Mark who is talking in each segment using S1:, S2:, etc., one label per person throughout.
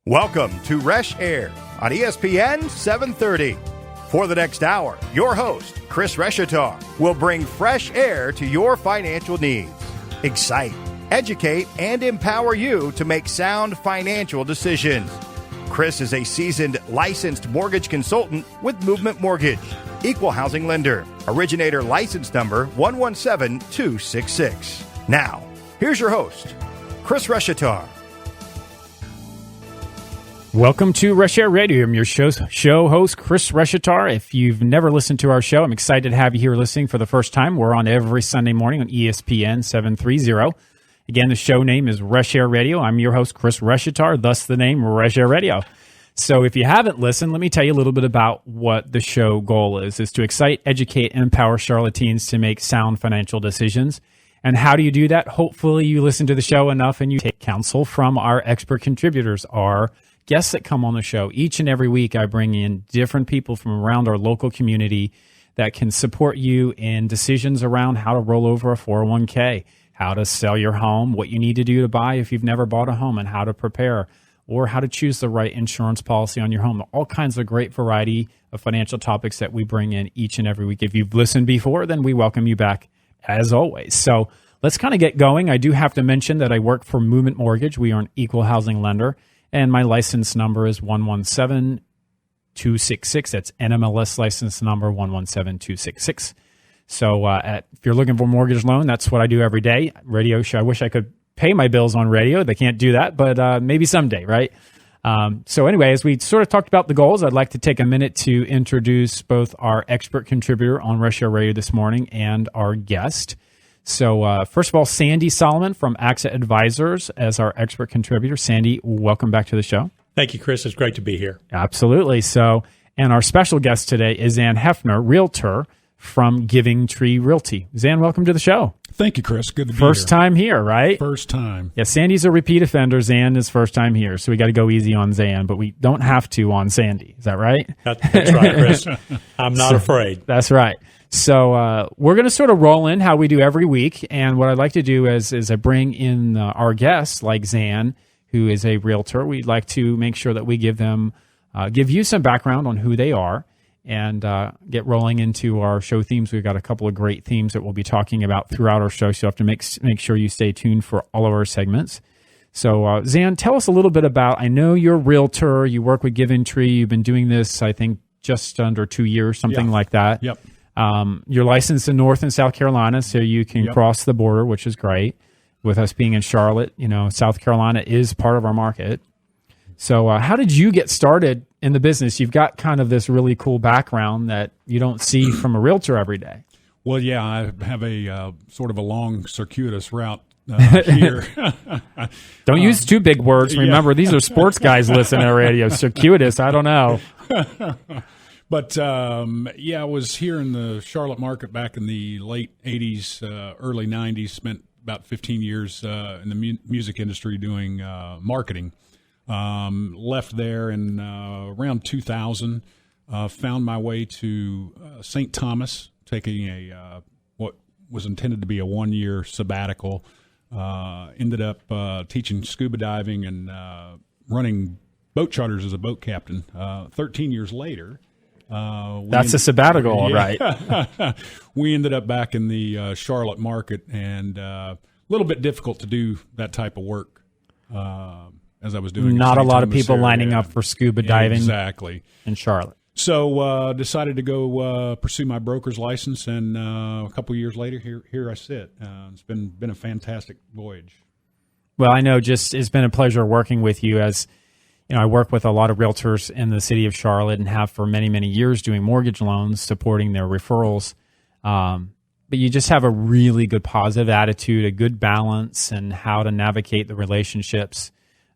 S1: Welcome to Reshair on ESPN 730. For the next hour, your host, Chris Reshaar, will bring fresh air to your financial needs. Excite, educate, and empower you to make sound financial decisions. Chris is a seasoned, licensed mortgage consultant with Movement Mortgage, equal housing lender, originator license number 117266. Now, here's your host, Chris Reshaar.
S2: Welcome to Reshair Radio. I'm your show host, Chris Reshaar. If you've never listened to our show, I'm excited to have you here listening for the first time. We're on every Sunday morning on ESPN 730. Again, the show name is Reshair Radio. I'm your host, Chris Reshaar, thus the name Reshair Radio. So if you haven't listened, let me tell you a little bit about what the show goal is to excite, educate, and empower Charlotte teens to make sound financial decisions. And how do you do that? Hopefully you listen to the show enough and you take counsel from our expert contributors, our guests that come on the show. Each and every week, I bring in different people from around our local community that can support you in decisions around how to roll over a 401k, how to sell your home, what you need to do to buy if you've never bought a home, and how to prepare, or how to choose the right insurance policy on your home. All kinds of great variety of financial topics that we bring in each and every week. If you've listened before, then we welcome you back as always. So let's kind of get going. I do have to mention that I work for Movement Mortgage. We are an equal housing lender. And my license number is 117266. That's NMLS license number 117266. So if you're looking for a mortgage loan, that's what I do every day. Radio show. I wish I could pay my bills on radio. They can't do that, but maybe someday, right? So anyway, as we sort of talked about the goals, I'd like to take a minute to introduce both our expert contributor on Reshair Radio this morning and our guest. So first of all, Sandy Solomon from AXA Advisors as our expert contributor. Sandy, welcome back to the show.
S3: Thank you, Chris. It's great to be here.
S2: Absolutely. So, and our special guest today is Zan Hefner, realtor from Giving Tree Realty. Zan, welcome to the show.
S4: Thank you, Chris. Good to be here.
S2: First time here, right?
S4: First time.
S2: Yeah, Sandy's a repeat offender. Zan is first time here, so we got to go easy on Zan, but we don't have to on Sandy. Is that right?
S3: That's right, Chris. I'm not afraid.
S2: That's right. So we're going to sort of roll in how we do every week, and what I'd like to do is I bring in our guests like Zan, who is a realtor. We'd like to make sure that we give you some background on who they are, and get rolling into our show themes. We've got a couple of great themes that we'll be talking about throughout our show, so you have to make sure you stay tuned for all of our segments. So Zan, tell us a little bit about, I know you're a realtor, you work with Giving Tree, you've been doing this, I think, just under 2 years, something like that.
S4: Yep.
S2: You're licensed in North and South Carolina, so you can cross the border, which is great. With us being in Charlotte, South Carolina is part of our market. So how did you get started in the business? You've got kind of this really cool background that you don't see from a realtor every day.
S4: Well, yeah, I have a sort of a long, circuitous route here.
S2: Don't use too big words. Remember, these are sports guys listening to radio. Circuitous, I don't know.
S4: But, I was here in the Charlotte market back in the late 80s, early 90s, spent about 15 years in the music industry doing marketing. Left there in around 2000, found my way to St. Thomas, taking what was intended to be a one-year sabbatical. Ended up teaching scuba diving and running boat charters as a boat captain. 13 years later,
S2: that's a sabbatical, all right.
S4: We ended up back in the Charlotte market, and a little bit difficult to do that type of work as I was doing.
S2: Not a lot of people lining up for scuba diving
S4: exactly
S2: in Charlotte.
S4: So decided to go pursue my broker's license, and a couple years later, here I sit. It's been a fantastic voyage.
S2: Well, I know it's been a pleasure working with you as I work with a lot of realtors in the city of Charlotte and have for many, many years doing mortgage loans, supporting their referrals. But you just have a really good positive attitude, a good balance, and how to navigate the relationships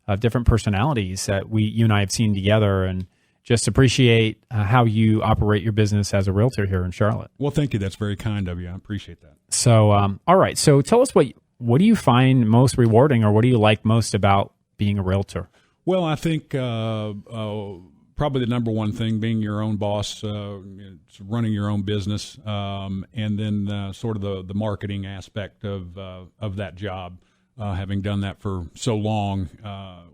S2: of different personalities that you and I have seen together, and just appreciate how you operate your business as a realtor here in Charlotte.
S4: Well, thank you. That's very kind of you. I appreciate that.
S2: So, all right. So tell us what do you find most rewarding, or what do you like most about being a realtor?
S4: Well, I think probably the number one thing, being your own boss, running your own business, and then sort of the marketing aspect of that job. having done that for so long,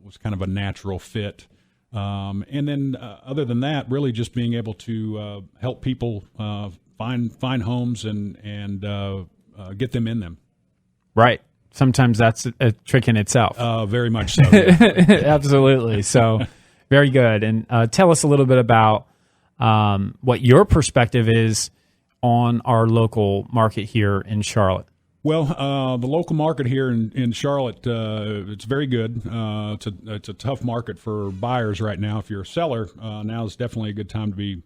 S4: was kind of a natural fit. And then other than that, really just being able to help people find homes and get them in them.
S2: Right. Sometimes that's a trick in itself.
S4: Very much so. Yeah.
S2: Absolutely. So very good. And tell us a little bit about what your perspective is on our local market here in Charlotte.
S4: Well, the local market here in Charlotte, it's very good. It's a tough market for buyers right now. If you're a seller, now is definitely a good time to be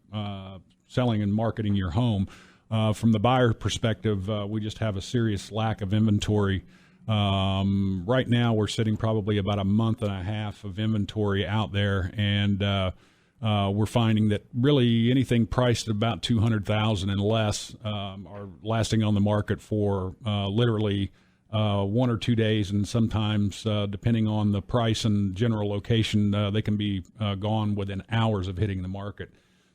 S4: selling and marketing your home. From the buyer perspective, we just have a serious lack of inventory. Right now, we're sitting probably about a month and a half of inventory out there, and we're finding that really anything priced at about $200,000 and less are lasting on the market for literally 1 or 2 days, and sometimes, depending on the price and general location, they can be gone within hours of hitting the market.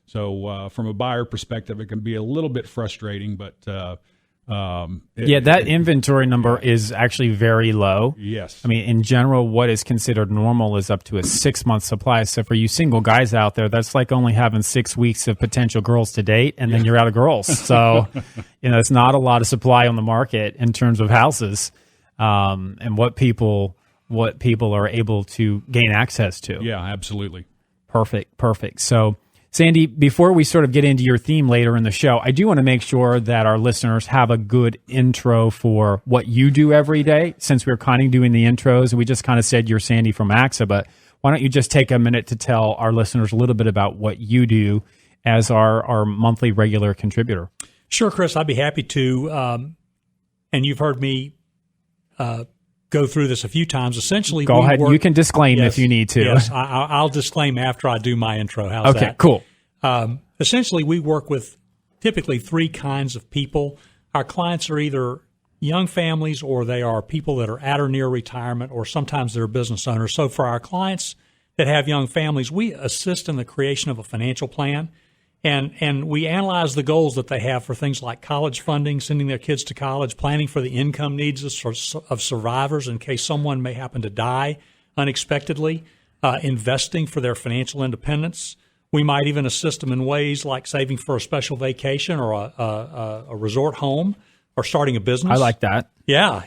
S4: So from a buyer perspective, it can be a little bit frustrating, but that inventory number is actually very low. Yes. I mean, in general, what is considered normal is up to a 6-month supply. So for you single guys out there, that's like only having 6 weeks of potential girls to date, and then you're out of girls. So, it's not a lot of supply on the market in terms of houses, and what people are able to gain access to. Yeah, absolutely. Perfect. So, Sandy, before we sort of get into your theme later in the show, I do want to make sure that our listeners have a good intro for what you do every day, since we're kind of doing the intros. We just kind of said you're Sandy from AXA, but why don't you just take a minute to tell our listeners a little bit about what you do as our monthly regular contributor?
S3: Sure, Chris, I'd be happy to. And you've heard me go through this a few times. Essentially,
S2: go ahead. You can disclaim if you need to.
S3: Yes, I'll disclaim after I do my intro. How's that?
S2: Okay, cool.
S3: Essentially, we work with typically 3 kinds of people. Our clients are either young families, or they are people that are at or near retirement, or sometimes they're business owners. So for our clients that have young families, we assist in the creation of a financial plan. And we analyze the goals that they have for things like college funding, sending their kids to college, planning for the income needs of survivors in case someone may happen to die unexpectedly, investing for their financial independence. We might even assist them in ways like saving for a special vacation or a resort home or starting a business.
S2: I like that.
S3: Yeah.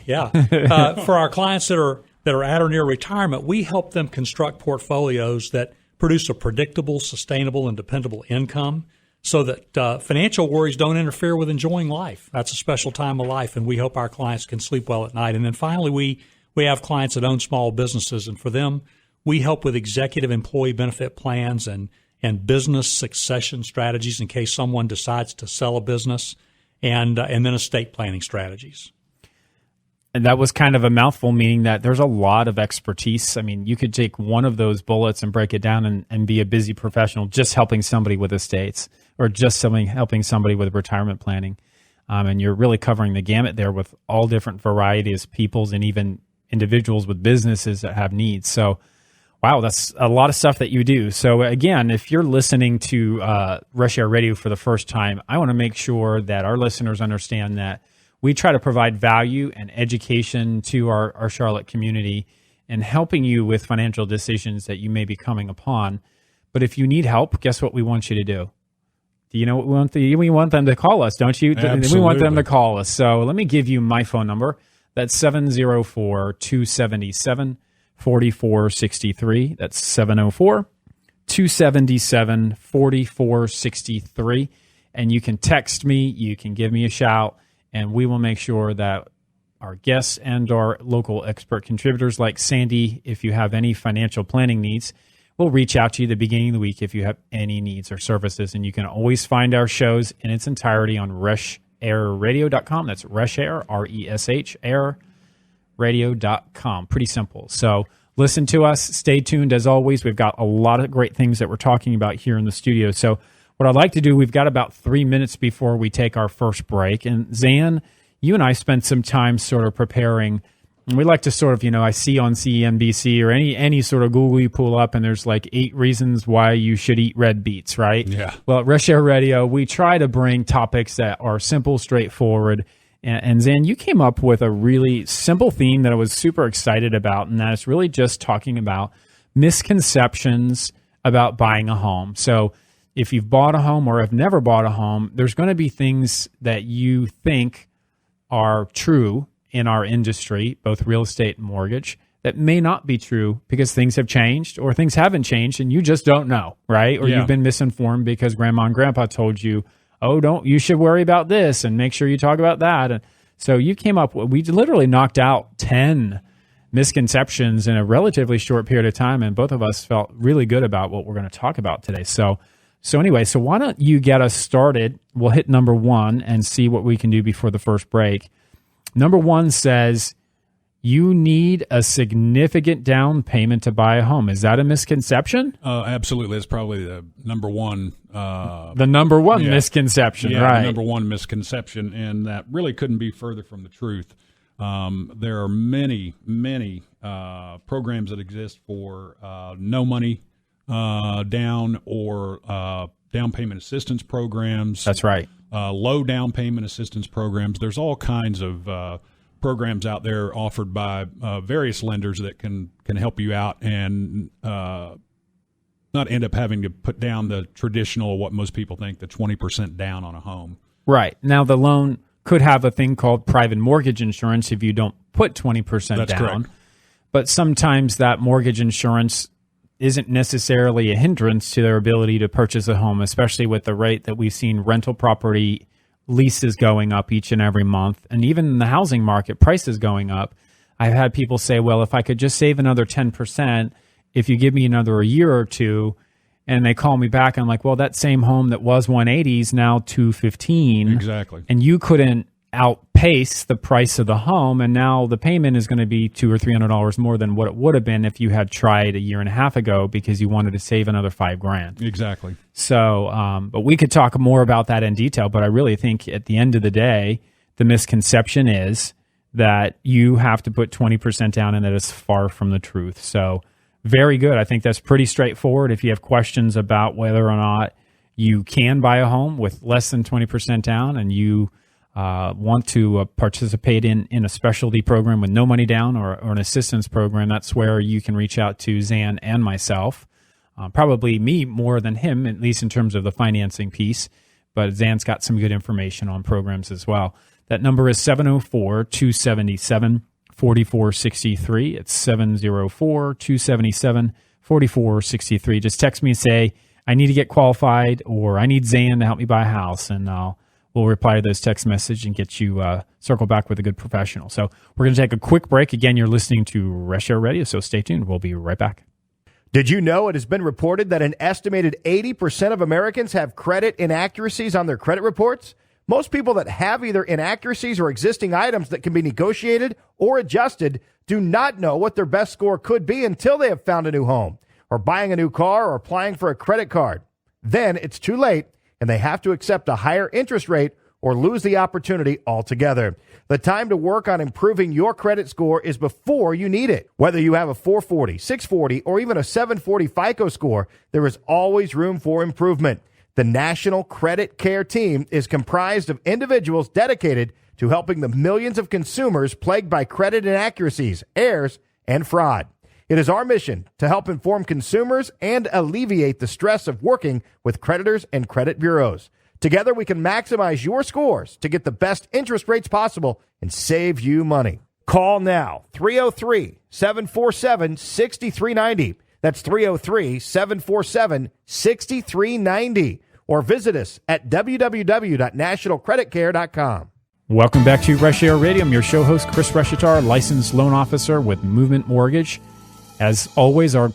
S3: For our clients that are at or near retirement, we help them construct portfolios that produce a predictable, sustainable, and dependable income so that financial worries don't interfere with enjoying life. That's a special time of life, and we hope our clients can sleep well at night. And then finally, we have clients that own small businesses, and for them, we help with executive employee benefit plans and business succession strategies in case someone decides to sell a business, and then estate planning strategies.
S2: And that was kind of a mouthful, meaning that there's a lot of expertise. I mean, you could take one of those bullets and break it down and be a busy professional just helping somebody with estates or just helping somebody with retirement planning. And you're really covering the gamut there with all different varieties, peoples, and even individuals with businesses that have needs. So, wow, that's a lot of stuff that you do. So, again, if you're listening to Reshair Radio for the first time, I want to make sure that our listeners understand that we try to provide value and education to our Charlotte community and helping you with financial decisions that you may be coming upon. But if you need help, guess what we want you to do? Do you know what we want? We want them to call us, don't you?
S4: Absolutely.
S2: We want them to call us. So let me give you my phone number. That's 704-277-4463. That's 704-277-4463. And you can text me. You can give me a shout. And we will make sure that our guests and our local expert contributors like Sandy, if you have any financial planning needs, we'll reach out to you at the beginning of the week if you have any needs or services. And you can always find our shows in its entirety on reshairradio.com. That's Reshair, R-E-S-H, radio.com. Pretty simple. So listen to us. Stay tuned. As always, we've got a lot of great things that we're talking about here in the studio. So what I'd like to do, we've got about 3 minutes before we take our first break. And Zan, you and I spent some time sort of preparing. And we like to sort of, I see on CNBC or any sort of Google you pull up, and there's like 8 reasons why you should eat red beets, right? Yeah. Well, at Reshair Radio, we try to bring topics that are simple, straightforward, And Zan, you came up with a really simple theme that I was super excited about, and that is really just talking about misconceptions about buying a home. So if you've bought a home or have never bought a home, there's going to be things that you think are true in our industry, both real estate and mortgage, that may not be true because things have changed or things haven't changed and you just don't know, right? Or you've been misinformed because grandma and grandpa told you, oh, you should worry about this and make sure you talk about that. And so you came up, we literally knocked out 10 misconceptions in a relatively short period of time, and both of us felt really good about what we're going to talk about today. So anyway, why don't you get us started? We'll hit number 1 and see what we can do before the first break. Number 1 says, you need a significant down payment to buy a home. Is that a misconception?
S4: Absolutely. It's probably the number one.
S2: The number one misconception, right?
S4: The number one misconception, and that really couldn't be further from the truth. There are many programs that exist for no money down or down payment assistance programs.
S2: That's right.
S4: Low down payment assistance programs. There's all kinds of programs out there offered by various lenders that can help you out and not end up having to put down the traditional, what most people think, the 20% down on a home.
S2: Right. Now, the loan could have a thing called private mortgage insurance if you don't put 20%
S4: That's
S2: down.
S4: correct.
S2: But sometimes that mortgage insurance isn't necessarily a hindrance to their ability to purchase a home, especially with the rate that we've seen rental property leases going up each and every month. And even in the housing market, prices going up. I've had people say, well, if I could just save another 10%, if you give me another year or two, and they call me back, I'm like, well, that same home that was 180 is now 215.
S4: Exactly.
S2: And you couldn't outpace the price of the home, and now the payment is going to be $200 or $300 more than what it would have been if you had tried a year and a half ago because you wanted to save another $5,000.
S4: Exactly.
S2: So, but we could talk more about that in detail. But I really think at the end of the day, the misconception is that you have to put 20% down, and that is far from the truth. So, very good. I think that's pretty straightforward. If you have questions about whether or not you can buy a home with less than 20% down, and you want to participate in a specialty program with no money down or an assistance program, that's where you can reach out to Zan and myself. Probably me more than him, at least in terms of the financing piece. But Zan's got some good information on programs as well. That number is 704-277-4463. It's 704-277-4463. Just text me and say, I need to get qualified, or I need Zan to help me buy a house, and we'll reply to those text messages and get you circle back with a good professional. So we're going to take a quick break. Again, you're listening to Reshair Radio, so stay tuned. We'll be right back.
S1: Did you know it has been reported that an estimated 80% of Americans have credit inaccuracies on their credit reports? Most people that have either inaccuracies or existing items that can be negotiated or adjusted do not know what their best score could be until they have found a new home, or buying a new car, or applying for a credit card. Then it's too late, and they have to accept a higher interest rate or lose the opportunity altogether. The time to work on improving your credit score is before you need it. Whether you have a 440, 640, or even a 740 FICO score, there is always room for improvement. The National Credit Care Team is comprised of individuals dedicated to helping the millions of consumers plagued by credit inaccuracies, errors, and fraud. It is our mission to help inform consumers and alleviate the stress of working with creditors and credit bureaus. Together, we can maximize your scores to get the best interest rates possible and save you money. Call now, 303-747-6390. That's 303-747-6390. Or visit us at www.nationalcreditcare.com.
S2: Welcome back to Reshair Radio. I'm your show host, Chris Reshatar, licensed loan officer with Movement Mortgage. As always, our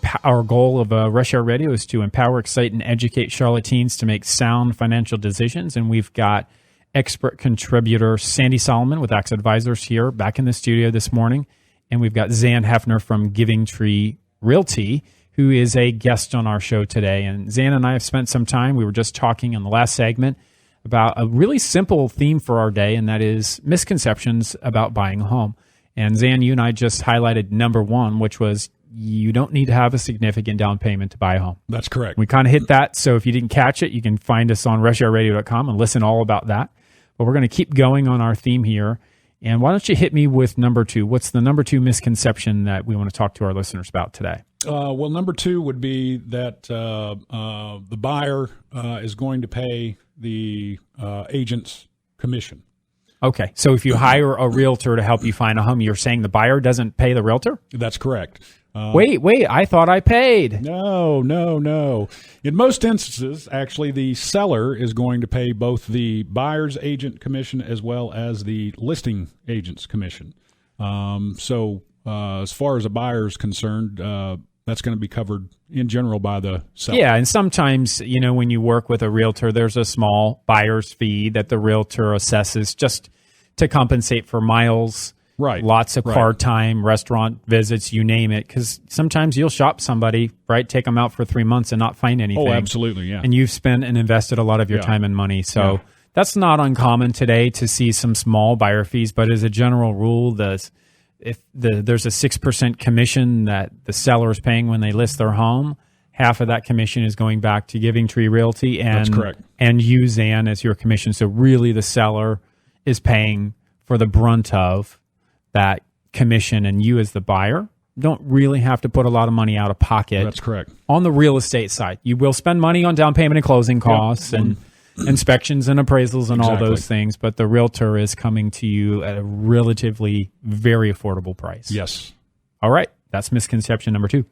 S2: goal of Reshair Radio is to empower, excite, and educate Charlotte teens to make sound financial decisions. And we've got expert contributor Sandy Solomon with Axe Advisors here back in the studio this morning. And we've got Zan Hefner from Giving Tree Realty, who is a guest on our show today. And Zan and I have spent some time, we were just talking in the last segment, about a really simple theme for our day, and that is misconceptions about buying a home. And Zan, you and I just highlighted number one, which was you don't need to have a significant down payment to buy a home.
S4: That's correct.
S2: We kind of hit that, so if you didn't catch it, you can find us on reshairradio.com and listen all about that. But we're going to keep going on our theme here. And why don't you hit me with number 2? What's the number 2 misconception that we want to talk to our listeners about today?
S4: Well, number 2 would be that the buyer is going to pay the agent's commission.
S2: Okay, so if you hire a realtor to help you find a home, you're saying the buyer doesn't pay the realtor?
S4: That's correct.
S2: Wait, I thought I paid.
S4: No. In most instances, actually, the seller is going to pay both the buyer's agent commission as well as the listing agent's commission. So as far as a buyer is concerned, that's going to be covered in general by the seller.
S2: Yeah, and sometimes, when you work with a realtor, there's a small buyer's fee that the realtor assesses just to compensate for miles.
S4: Right.
S2: Lots of car time, restaurant visits, you name it. Because sometimes you'll shop somebody, right? Take them out for 3 months and not find anything.
S4: Oh, absolutely, yeah.
S2: And you've spent and invested a lot of your time and money. So that's not uncommon today to see some small buyer fees. But as a general rule, there's a 6% commission that the seller is paying when they list their home. Half of that commission is going back to Giving Tree Realty
S4: That's correct.
S2: And you, Zan, as your commission. So really the seller is paying for the brunt of that commission, and you as the buyer don't really have to put a lot of money out of pocket.
S4: That's correct.
S2: On the real estate side, you will spend money on down payment and closing costs and inspections and appraisals and all those things, but the realtor is coming to you at a relatively very affordable price.
S4: Yes.
S2: All right, that's misconception number 2.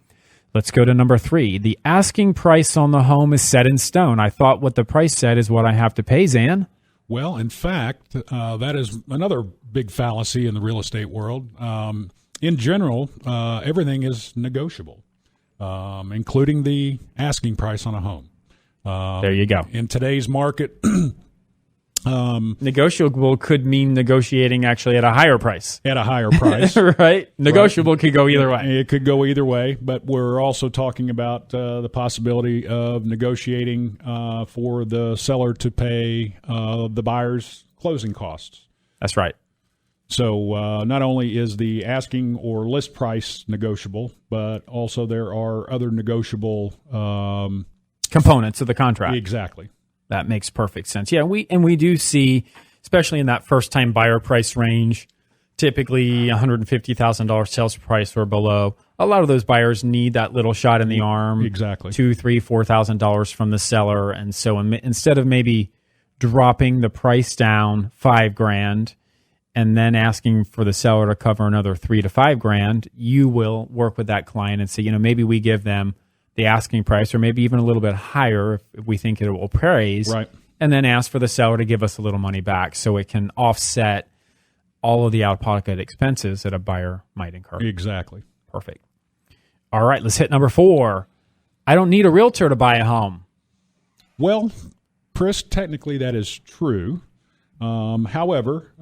S2: Let's go to number 3. The asking price on the home is set in stone. I thought what the price said is what I have to pay, Zan.
S4: Well, in fact, that is another big fallacy in the real estate world. In general, everything is negotiable, including the asking price on a home.
S2: There you go.
S4: In today's market,
S2: negotiable could mean negotiating actually at a higher price.
S4: At a higher price.
S2: Right? Negotiable could go either way.
S4: It could go either way, but we're also talking about the possibility of negotiating for the seller to pay the buyer's closing costs.
S2: That's right.
S4: So not only is the asking or list price negotiable, but also there are other negotiable
S2: components of the contract.
S4: Exactly.
S2: That makes perfect sense. Yeah, we do see, especially in that first-time buyer price range, typically $150,000 sales price or below. A lot of those buyers need that little shot in the arm.
S4: Exactly.
S2: $2,000, $3,000, $4,000 from the seller, and so instead of maybe dropping the price down $5,000 and then asking for the seller to cover another $3,000 to $5,000, you will work with that client and say, maybe we give them the asking price, or maybe even a little bit higher if we think it will appraise,
S4: right,
S2: and then ask for the seller to give us a little money back so it can offset all of the out-of-pocket expenses that a buyer might incur.
S4: Exactly.
S2: Perfect. All right, let's hit number 4. I don't need a realtor to buy a home.
S4: Well, Chris, technically that is true. However,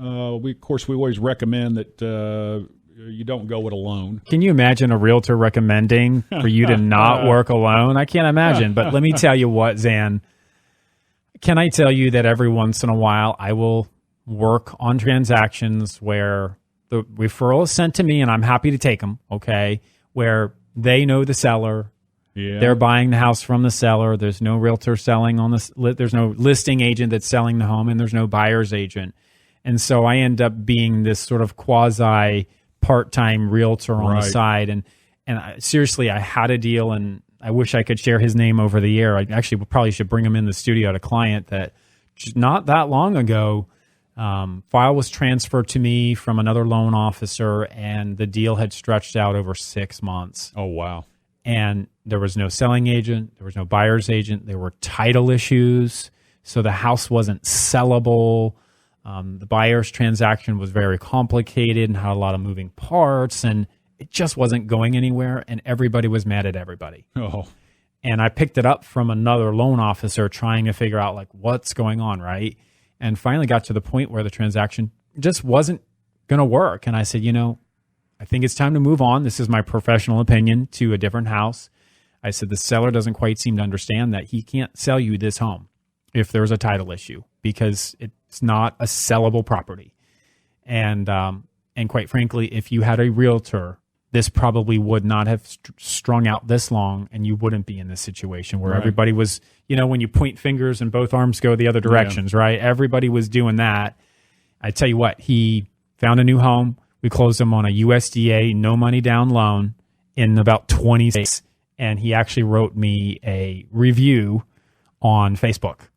S4: we always recommend that you don't go it alone.
S2: Can you imagine a realtor recommending for you to not work alone? I can't imagine. But let me tell you what, Zan. Can I tell you that every once in a while I will work on transactions where the referral is sent to me and I'm happy to take them, okay, where they know the seller.
S4: Yeah.
S2: They're buying the house from the seller. There's no realtor selling on this. There's no listing agent that's selling the home, and there's no buyer's agent. And so I end up being this sort of quasi part-time realtor on the side. And seriously, I had a deal, and I wish I could share his name over the air. I actually probably should bring him in the studio at a client that not that long ago, file was transferred to me from another loan officer, and the deal had stretched out over 6 months.
S4: Oh, wow.
S2: And there was no selling agent. There was no buyer's agent. There were title issues. So the house wasn't sellable. The buyer's transaction was very complicated and had a lot of moving parts, and it just wasn't going anywhere, and everybody was mad at everybody.
S4: Oh.
S2: And I picked it up from another loan officer trying to figure out, what's going on, right? And finally got to the point where the transaction just wasn't going to work. And I said, I think it's time to move on. This is my professional opinion, to a different house. I said, the seller doesn't quite seem to understand that he can't sell you this home if there's a title issue, because it's not a sellable property. And quite frankly, if you had a realtor this probably would not have strung out this long, and you wouldn't be in this situation where everybody was, when you point fingers and both arms go the other directions, right? Everybody was doing that. I tell you what, he found a new home. We closed him on a USDA no money down loan in about 20 days, and he actually wrote me a review on Facebook.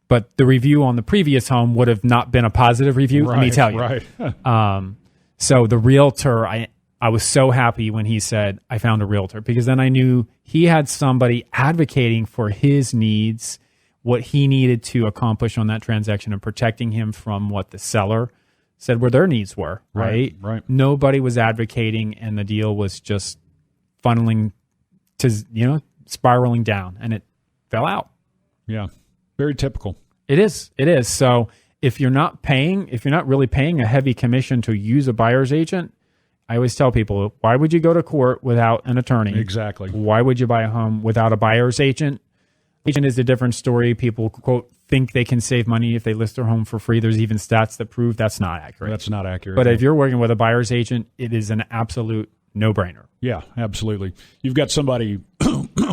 S2: But the review on the previous home would have not been a positive review, let me tell you.
S4: Right.
S2: So the realtor, I was so happy when he said, I found a realtor, because then I knew he had somebody advocating for his needs, what he needed to accomplish on that transaction, and protecting him from what the seller said where their needs were, right?
S4: Right.
S2: Nobody was advocating, and the deal was just funneling to, spiraling down, and it fell out.
S4: Yeah. Very typical.
S2: It is. So if you're not really paying a heavy commission to use a buyer's agent, I always tell people, why would you go to court without an attorney?
S4: Exactly.
S2: Why would you buy a home without a buyer's agent? Agent is a different story. People, quote, think they can save money if they list their home for free. There's even stats that prove that's not accurate.
S4: That's not accurate.
S2: But if you're working with a buyer's agent, it is an absolute no-brainer.
S4: Yeah, absolutely. You've got somebody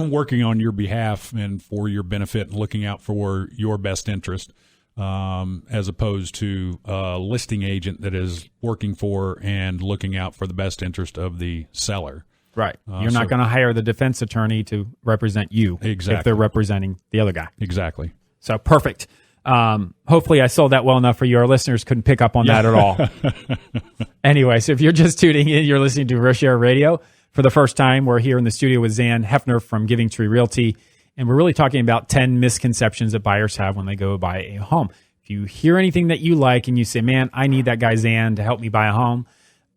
S4: working on your behalf and for your benefit and looking out for your best interest, as opposed to a listing agent that is working for and looking out for the best interest of the seller.
S2: Right. You're not going to hire the defense attorney to represent you if they're representing the other guy.
S4: Exactly.
S2: So perfect. Hopefully I sold that well enough for you. Our listeners couldn't pick up on that at all. Anyway, so if you're just tuning in, you're listening to Reshair Radio. For the first time, we're here in the studio with Zan Hefner from Giving Tree Realty, and we're really talking about 10 misconceptions that buyers have when they go buy a home. If you hear anything that you like and you say, man, I need that guy Zan to help me buy a home,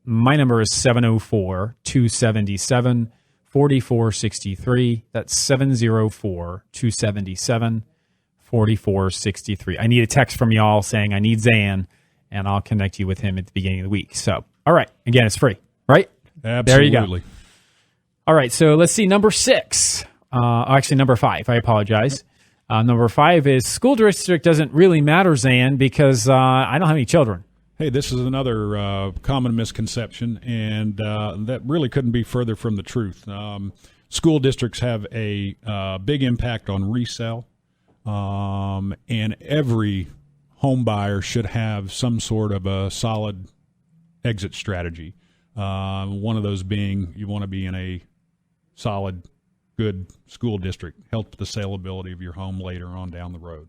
S2: my number is 704-277-4463. That's 704-277-4463. I need a text from y'all saying I need Zan, and I'll connect you with him at the beginning of the week. So, all right. Again, it's free, right?
S4: Absolutely.
S2: There you go. All right. So let's see. Number 6. Actually, number 5. I apologize. Number 5 is school district doesn't really matter, Zan, because I don't have any children.
S4: Hey, this is another common misconception, and that really couldn't be further from the truth. School districts have a big impact on resale, and every home buyer should have some sort of a solid exit strategy. One of those being you want to be in a solid, good school district, help the saleability of your home later on down the road.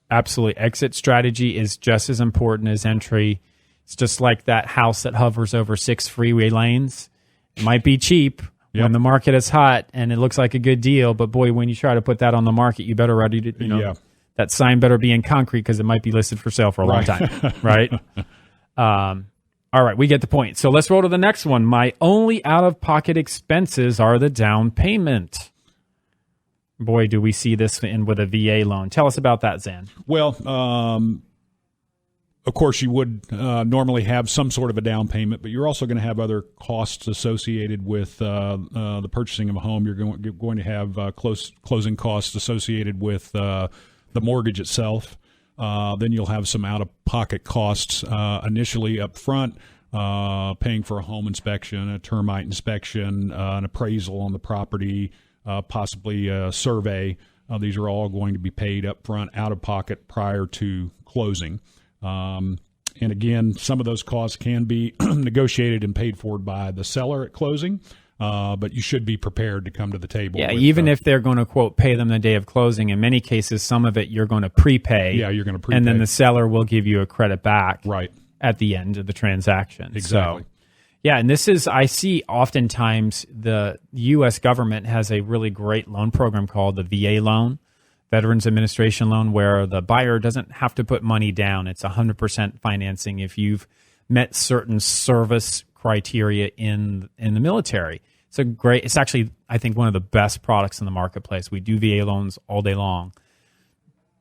S2: Absolutely. Exit strategy is just as important as entry. It's just like that house that hovers over 6 freeway lanes. It might be cheap when the market is hot and it looks like a good deal, but boy, when you try to put that on the market, you better ready to, that sign better be in concrete because it might be listed for sale for a long time, right? All right, we get the point. So let's roll to the next one. My only out-of-pocket expenses are the down payment. Boy, do we see this in with a VA loan. Tell us about that, Zan.
S4: Well, of course, you would normally have some sort of a down payment, but you're also going to have other costs associated with the purchasing of a home. You're going to have closing costs associated with the mortgage itself. Then you'll have some out-of-pocket costs initially up front, paying for a home inspection, a termite inspection, an appraisal on the property, possibly a survey. These are all going to be paid up front, out-of-pocket prior to closing. And again, some of those costs can be negotiated and paid for by the seller at closing. But you should be prepared to come to the table.
S2: Yeah, even if they're going to, quote, pay them the day of closing. In many cases, some of it you're going to prepay.
S4: Yeah, you're going to prepay.
S2: And then the seller will give you a credit back
S4: right
S2: at the end of the transaction.
S4: Exactly.
S2: So, yeah, and this is, I see oftentimes the U.S. government has a really great loan program called the VA loan, Veterans Administration Loan, where the buyer doesn't have to put money down. It's 100% financing if you've met certain service criteria in the military. It's actually, I think, one of the best products in the marketplace. We do VA loans all day long.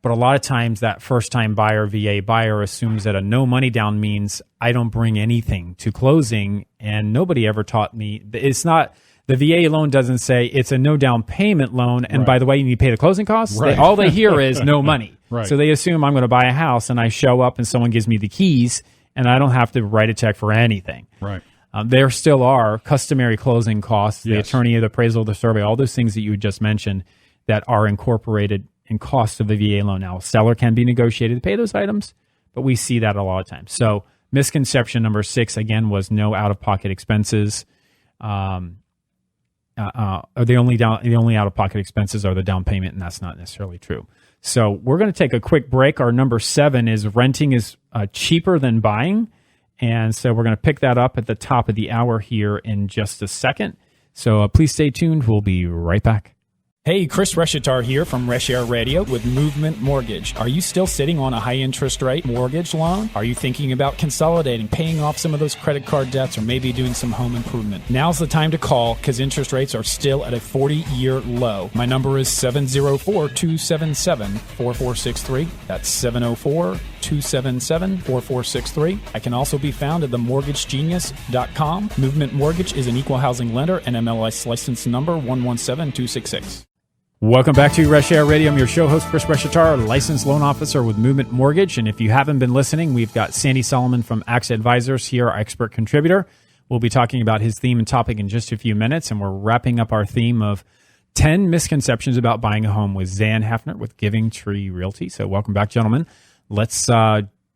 S2: But a lot of times that first-time buyer, VA buyer, assumes that a no money down means I don't bring anything to closing, and nobody ever taught me. It's not, the VA loan doesn't say it's a no down payment loan, and by the way, you need to pay the closing costs.
S4: Right.
S2: All they hear is no money.
S4: Right.
S2: So they assume I'm going to buy a house, and I show up, and someone gives me the keys, and I don't have to write a check for anything.
S4: Right.
S2: There still are customary closing costs, the attorney, the appraisal, the survey, all those things that you just mentioned that are incorporated in cost of the VA loan. Now, a seller can be negotiated to pay those items, but we see that a lot of times. So misconception number 6, again, was no out-of-pocket expenses. The only out-of-pocket expenses are the down payment, and that's not necessarily true. So we're going to take a quick break. Our number 7 is renting is cheaper than buying. And so we're going to pick that up at the top of the hour here in just a second. So please stay tuned. We'll be right back. Hey, Chris Reshatar here from Reshair Radio with Movement Mortgage. Are you still sitting on a high interest rate mortgage loan? Are you thinking about consolidating, paying off some of those credit card debts, or maybe doing some home improvement? Now's the time to call because interest rates are still at a 40-year low. My number is 704-277-4463. That's 704-277-4463. I can also be found at themortgagegenius.com. Movement Mortgage is an equal housing lender and MLS license number 117266. Welcome back to Reshair Radio. I'm your show host, Chris Reshatar, licensed loan officer with Movement Mortgage. And if you haven't been listening, we've got Sandy Solomon from AXA Advisors here, our expert contributor. We'll be talking about his theme and topic in just a few minutes. And we're wrapping up our theme of 10 misconceptions about buying a home with Zan Hefner with Giving Tree Realty. So welcome back, gentlemen. Let's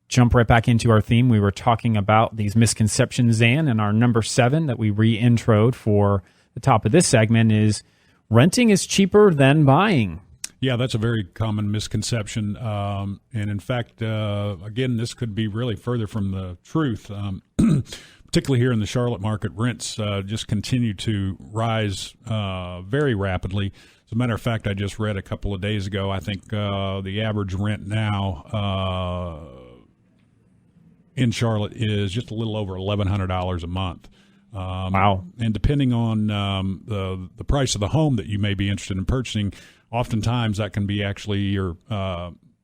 S2: jump right back into our theme. We were talking about these misconceptions, Zan, and our number 7 that we re-introed for the top of this segment is renting is cheaper than buying.
S4: Yeah, that's a very common misconception. And in fact, again, this could be really further from the truth. Particularly here in the Charlotte market, rents just continue to rise very rapidly. As a matter of fact, I just read a couple of days ago, I think the average rent now in Charlotte is just a little over $1,100 a month.
S2: Wow.
S4: And depending on the price of the home that you may be interested in purchasing, oftentimes that can be actually your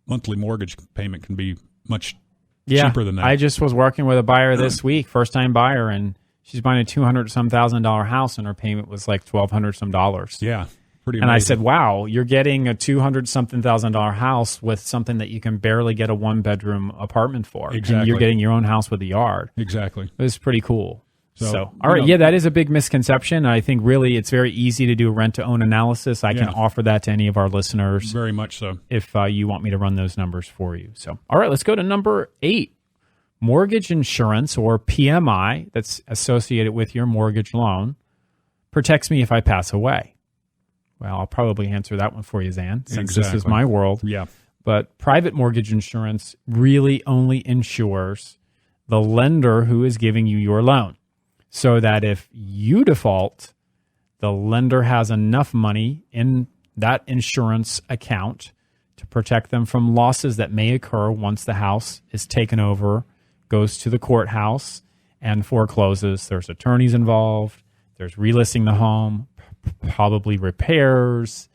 S4: monthly mortgage payment can be much cheaper than that. I
S2: just was working with a buyer this week, first-time buyer, and she's buying a $200-some-thousand house, and her payment was like $1,200-some.
S4: Yeah, pretty amazing.
S2: And I said, wow, you're getting a $200-something-thousand house with something that you can barely get a one-bedroom apartment for.
S4: Exactly.
S2: And you're getting your own house with a yard.
S4: Exactly.
S2: It was pretty cool. So all right, that is a big misconception. I think really it's very easy to do a rent-to-own analysis. I can offer that to any of our listeners.
S4: Very much so.
S2: If you want me to run those numbers for you. So, all right, let's go to number 8. Mortgage insurance, or PMI, that's associated with your mortgage loan, protects me if I pass away. Well, I'll probably answer that one for you, Zan, since this is my world.
S4: Yeah.
S2: But private mortgage insurance really only insures the lender who is giving you your loan. So that if you default, the lender has enough money in that insurance account to protect them from losses that may occur once the house is taken over, goes to the courthouse, and forecloses. There's attorneys involved. There's relisting the home, probably repairs,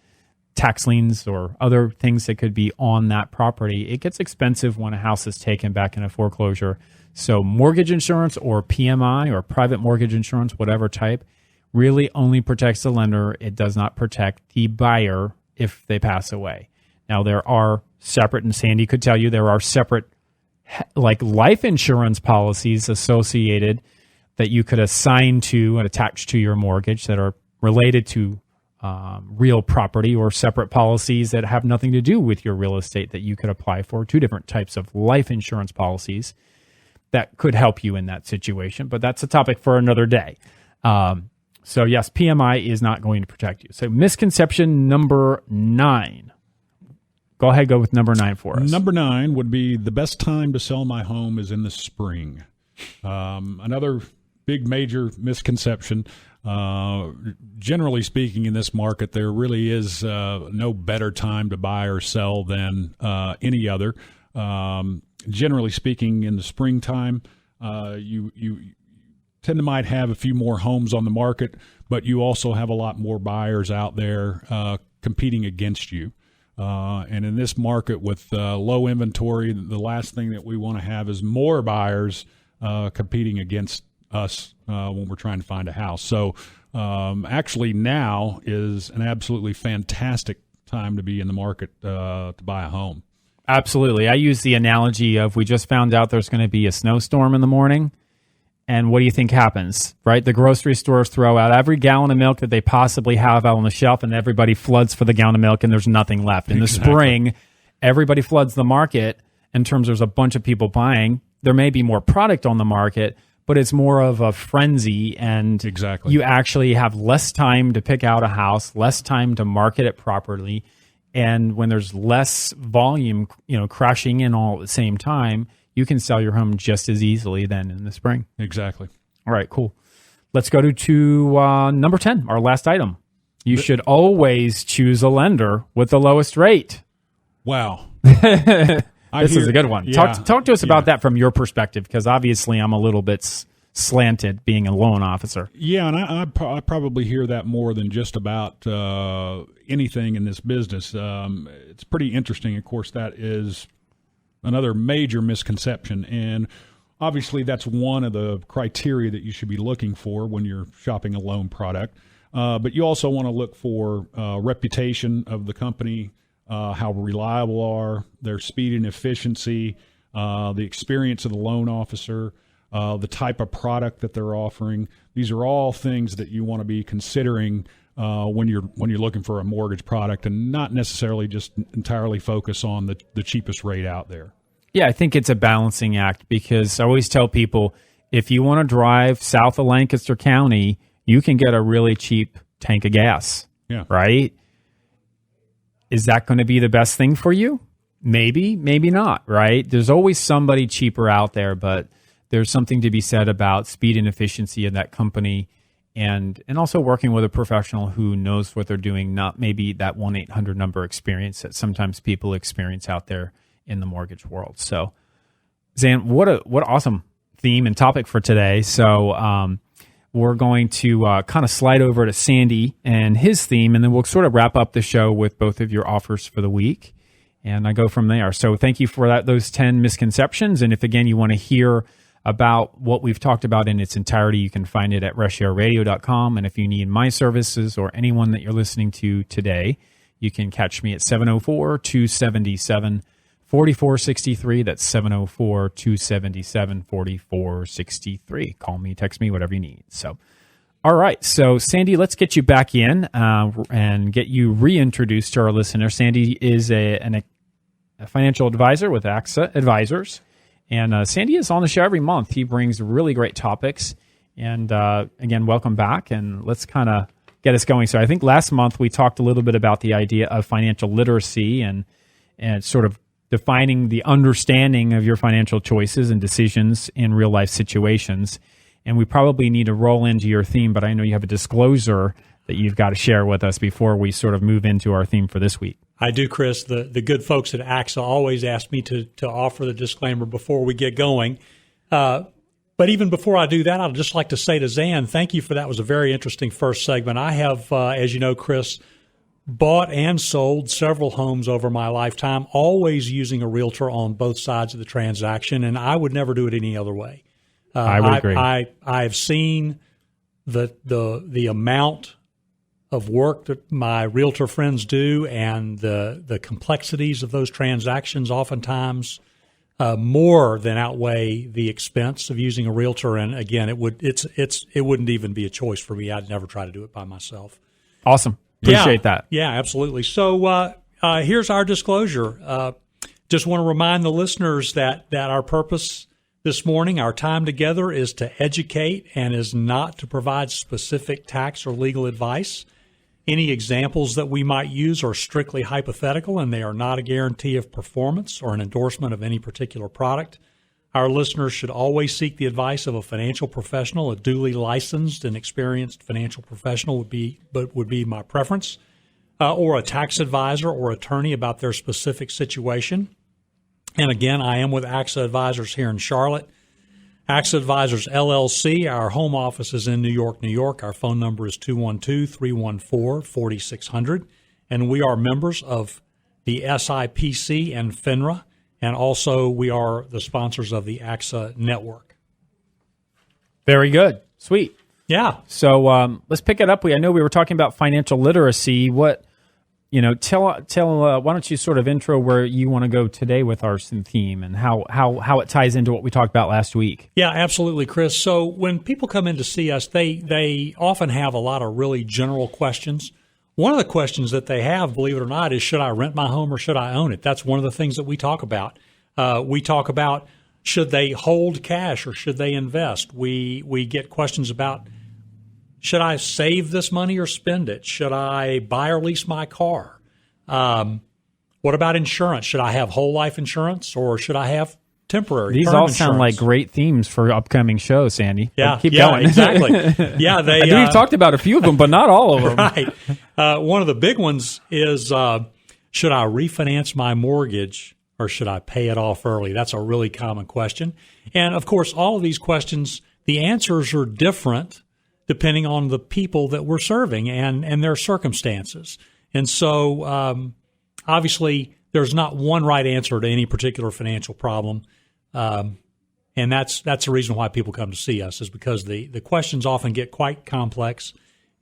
S2: tax liens, or other things that could be on that property. It gets expensive when a house is taken back in a foreclosure. So mortgage insurance, or PMI, or private mortgage insurance, whatever type, really only protects the lender. It does not protect the buyer if they pass away. Now, there are separate, and Sandy could tell you, there are separate like life insurance policies associated that you could assign to and attach to your mortgage that are related to real property, or separate policies that have nothing to do with your real estate that you could apply for. 2 different types of life insurance policies that could help you in that situation, but that's a topic for another day. So yes, PMI is not going to protect you. So misconception number 9. Go ahead, go with number 9 for us.
S4: Number 9 would be the best time to sell my home is in the spring. Another big major misconception. Generally speaking, in this market, there really is no better time to buy or sell than any other. Generally speaking, in the springtime, you tend to might have a few more homes on the market, but you also have a lot more buyers out there competing against you. And in this market with low inventory, the last thing that we want to have is more buyers competing against us when we're trying to find a house. So actually now is an absolutely fantastic time to be in the market to buy a home.
S2: Absolutely. I use the analogy of, we just found out there's going to be a snowstorm in the morning, And what do you think happens, right? The grocery stores throw out every gallon of milk that they possibly have out on the shelf, and everybody floods for the gallon of milk, and there's nothing left. In the spring, everybody floods the market in terms there's a bunch of people buying. There may be more product on the market, but it's more of a frenzy, and you actually have less time to pick out a house, less time to market it properly. And when there's less volume, crashing in all at the same time, you can sell your home just as easily then in the spring.
S4: Exactly.
S2: All right, cool. Let's go to number 10, our last item. You should always choose a lender with the lowest rate.
S4: Wow.
S2: This is a good one.
S4: Yeah,
S2: talk to us about that from your perspective, because obviously I'm a little bit slanted being a loan officer.
S4: Yeah, and I probably hear that more than just about anything in this business. It's pretty interesting. Of course, that is another major misconception, and obviously that's one of the criteria that you should be looking for when you're shopping a loan product. But you also want to look for reputation of the company, how reliable are their speed and efficiency, the experience of the loan officer, the type of product that they're offering. These are all things that you want to be considering when you're looking for a mortgage product, and not necessarily just entirely focus on the cheapest rate out there.
S2: Yeah, I think it's a balancing act, because I always tell people, if you want to drive south of Lancaster County, you can get a really cheap tank of gas.
S4: Yeah.
S2: Right? Is that going to be the best thing for you? Maybe, maybe not, right? There's always somebody cheaper out there, but there's something to be said about speed and efficiency of that company, and also working with a professional who knows what they're doing, not maybe that 1-800 number experience that sometimes people experience out there in the mortgage world. So, Zan, what awesome theme and topic for today. So we're going to kind of slide over to Sandy and his theme, and then we'll sort of wrap up the show with both of your offers for the week, and I go from there. So thank you for those 10 misconceptions. And if, again, you want to hear about what we've talked about in its entirety, you can find it at reshairradio.com. And if you need my services or anyone that you're listening to today, you can catch me at 704-277-4463. That's 704-277-4463. Call me, text me, whatever you need. So, all right. So, Sandy, let's get you back in and get you reintroduced to our listener. Sandy is a financial advisor with AXA Advisors. And Sandy is on the show every month. He brings really great topics. And again, welcome back. And let's kind of get us going. So I think last month we talked a little bit about the idea of financial literacy and sort of defining the understanding of your financial choices and decisions in real life situations. And we probably need to roll into your theme, but I know you have a disclosure that you've got to share with us before we sort of move into our theme for this week.
S3: I do, Chris. The good folks at AXA always ask me to offer the disclaimer before we get going. But even before I do that, I'd just like to say to Zan, thank you for that. It was a very interesting first segment. I have, as you know, Chris, bought and sold several homes over my lifetime, always using a realtor on both sides of the transaction, and I would never do it any other way.
S2: I would agree.
S3: I've seen the amount of work that my realtor friends do, and the complexities of those transactions oftentimes more than outweigh the expense of using a realtor. And again, it wouldn't even be a choice for me. I'd never try to do it by myself.
S2: Awesome. Appreciate that.
S3: Yeah, absolutely. So here's our disclosure. Just want to remind the listeners that our purpose this morning, our time together, is to educate and is not to provide specific tax or legal advice. Any examples that we might use are strictly hypothetical, and they are not a guarantee of performance or an endorsement of any particular product. Our listeners should always seek the advice of a financial professional. A duly licensed and experienced financial professional would be my preference, or a tax advisor or attorney about their specific situation. And again, I am with AXA Advisors here in Charlotte. AXA Advisors, LLC, our home office is in New York, New York. Our phone number is 212-314-4600. And we are members of the SIPC and FINRA. And also we are the sponsors of the AXA Network.
S2: Very good. Sweet.
S3: Yeah.
S2: So let's pick it up. I know we were talking about financial literacy. What tell. Why don't you sort of intro where you want to go today with our theme and how it ties into what we talked about last week?
S3: Yeah, absolutely, Chris. So when people come in to see us, they often have a lot of really general questions. One of the questions that they have, believe it or not, is should I rent my home or should I own it? That's one of the things that we talk about. We talk about should they hold cash or should they invest? We get questions about should I save this money or spend it? Should I buy or lease my car? What about insurance? Should I have whole life insurance or should I have temporary?
S2: These all sound like great themes for upcoming shows, Sandy.
S3: Yeah,
S2: keep going.
S3: Exactly. Yeah,
S2: we've talked about a few of them, but not all of them.
S3: Right. One of the big ones is should I refinance my mortgage or should I pay it off early? That's a really common question. And of course, all of these questions, the answers are different depending on the people that we're serving and their circumstances. And so, obviously, there's not one right answer to any particular financial problem. And that's the reason why people come to see us, is because the questions often get quite complex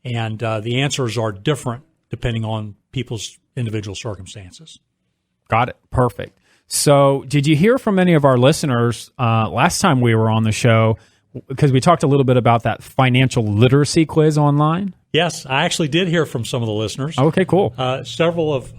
S3: and the answers are different depending on people's individual circumstances.
S2: Got it. Perfect. So did you hear from any of our listeners last time we were on the show? Because we talked a little bit about that financial literacy quiz online.
S3: Yes, I actually did hear from some of the listeners.
S2: Okay, cool.
S3: Several of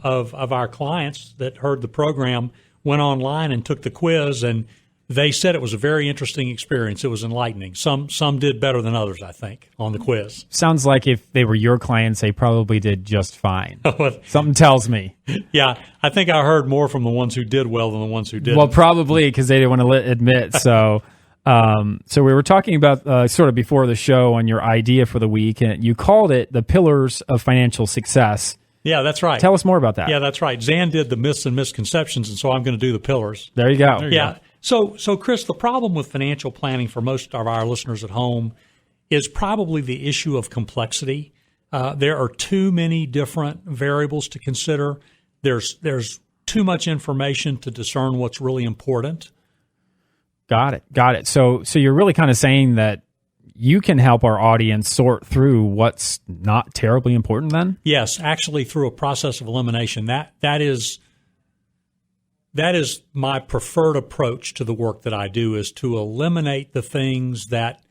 S3: our clients that heard the program went online and took the quiz, and they said it was a very interesting experience. It was enlightening. Some did better than others, I think, on the quiz.
S2: Sounds like if they were your clients, they probably did just fine. Something tells me.
S3: Yeah, I think I heard more from the ones who did well than the ones who didn't.
S2: Well, probably because they didn't want to admit. So we were talking about sort of before the show on your idea for the week, and you called it the pillars of financial success.
S3: Yeah, that's right.
S2: Tell us more about that.
S3: Yeah, that's right. Zan did the myths and misconceptions, and so I'm going to do the pillars.
S2: There you go.
S3: So Chris, the problem with financial planning for most of our listeners at home is probably the issue of complexity. There are too many different variables to consider. There's too much information to discern what's really important.
S2: Got it. So you're really kind of saying that you can help our audience sort through what's not terribly important then?
S3: Yes, actually through a process of elimination. That is my preferred approach to the work that I do, is to eliminate the things that